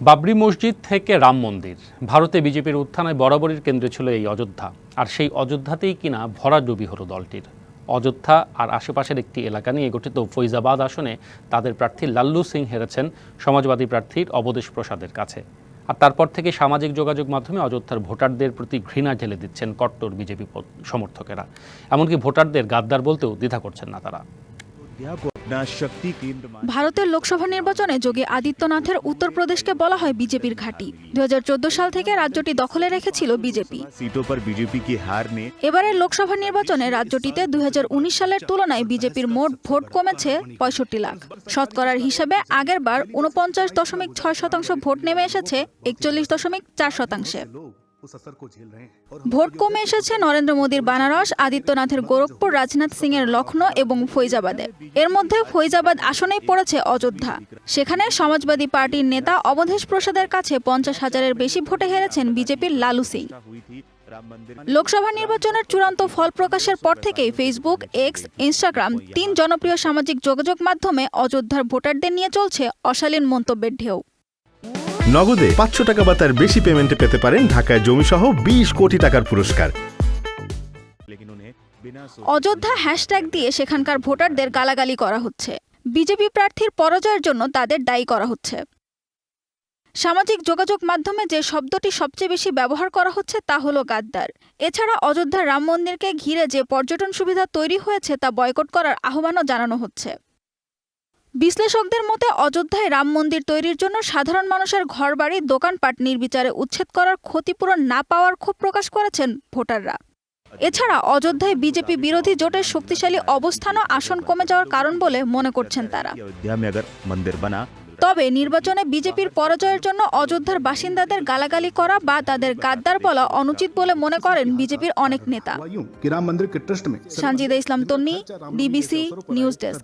বাবরি মসজিদ থেকে রাম মন্দির, ভারতে বিজেপির উত্থানে বরাবরের কেন্দ্রে ছিল এই অযোধ্যা। আর সেই অযোধ্যাতেই কিনা ভরাডুবি হলো দলটির। অযোধ্যা আর আশেপাশের একটি এলাকা নিয়ে গঠিত ফৈজাবাদ আসনে তাদের প্রার্থী লাল্লু সিং হেরেছেন সমাজবাদী প্রার্থীর অবধেশ প্রসাদের কাছে। আর তারপর থেকে সামাজিক যোগাযোগ মাধ্যমে অযোধ্যার ভোটারদের প্রতি ঘৃণা ঢেলে দিচ্ছেন কট্টর বিজেপি সমর্থকেরা। এমনকি ভোটারদের গাদ্দার বলতেও দ্বিধা করছেন না তারা। ভারতের লোকসভা নির্বাচনে যোগী আদিত্যনাথের উত্তরপ্রদেশকে বলা হয় বিজেপির ঘাঁটি। 2014 সাল থেকে রাজ্যটি দখলে রেখেছিল বিজেপি। এবারের লোকসভা নির্বাচনে রাজ্যটিতে 2019 সালের তুলনায় বিজেপির মোট ভোট কমেছে 65 লাখ। শতকরার হিসাবে আগের বার 49.6% ভোট নেমে এসেছে 41.4%। ভোট কমে এসেছে নরেন্দ্র মোদীর বানারস, আদিত্যনাথের গোরখপুর, রাজনাথ সিং এর লখনৌ এবং ফৈজাবাদে। এর মধ্যে ফৈজাবাদ আসনেই পড়েছে অযোধ্যা। সেখানে সমাজবাদী পার্টির নেতা অবধেশ প্রসাদের কাছে 50,000-এর বেশি ভোটে হেরেছেন বিজেপির লালু সিং। লোকসভা নির্বাচনের চূড়ান্ত ফল প্রকাশের পর থেকেই ফেসবুক, এক্স, ইনস্টাগ্রাম 3 জনপ্রিয় সামাজিক যোগাযোগ মাধ্যমে অযোধ্যার ভোটারদের নিয়ে চলছে অশালীন মন্তব্যের ঢেউ। নগদে 500 টাকা বা তার বেশি পেমেন্টে পেতে পারেন ঢাকায় জমিসহ 20 কোটি টাকার পুরস্কার। অযোধ্যা হ্যাশট্যাগ দিয়ে সেখানকার ভোটারদের গালাগালি করা হচ্ছে। বিজেপি প্রার্থীর পরাজয়ের জন্য তাদের দায়ী করা হচ্ছে। সামাজিক যোগাযোগ মাধ্যমে যে শব্দটি সবচেয়ে বেশি ব্যবহার করা হচ্ছে তা হলো গাদ্দার। এছাড়া অযোধ্যার রাম মন্দিরকে ঘিরে যে পর্যটন সুবিধা তৈরি হয়েছে তা বয়কট করার আহ্বানও জানানো হচ্ছে। বিশ্লেষকদের মতে অযোধ্যায় রাম মন্দির তৈরির জন্য সাধারণ মানুষের ঘরবাড়ি, দোকানপাট নির্বিচারে উচ্ছেদ করার ক্ষতিপূরণ না পাওয়ার ক্ষোভ প্রকাশ করেছেন ভোটাররা। এছাড়া অযোধ্যায় বিজেপি বিরোধী জোটের শক্তিশালী অবস্থানও আসন কমে যাওয়ার কারণ বলে মনে করছেন তারা। তবে নির্বাচনে বিজেপির পরাজয়ের জন্য অযোধ্যার বাসিন্দাদের গালাগালি করা বা তাদের গাদ্দার বলা অনুচিত বলে মনে করেন বিজেপির অনেক নেতা। সানজিদা ইসলাম তন্নি, ডিবিসি নিউজ ডেস্ক।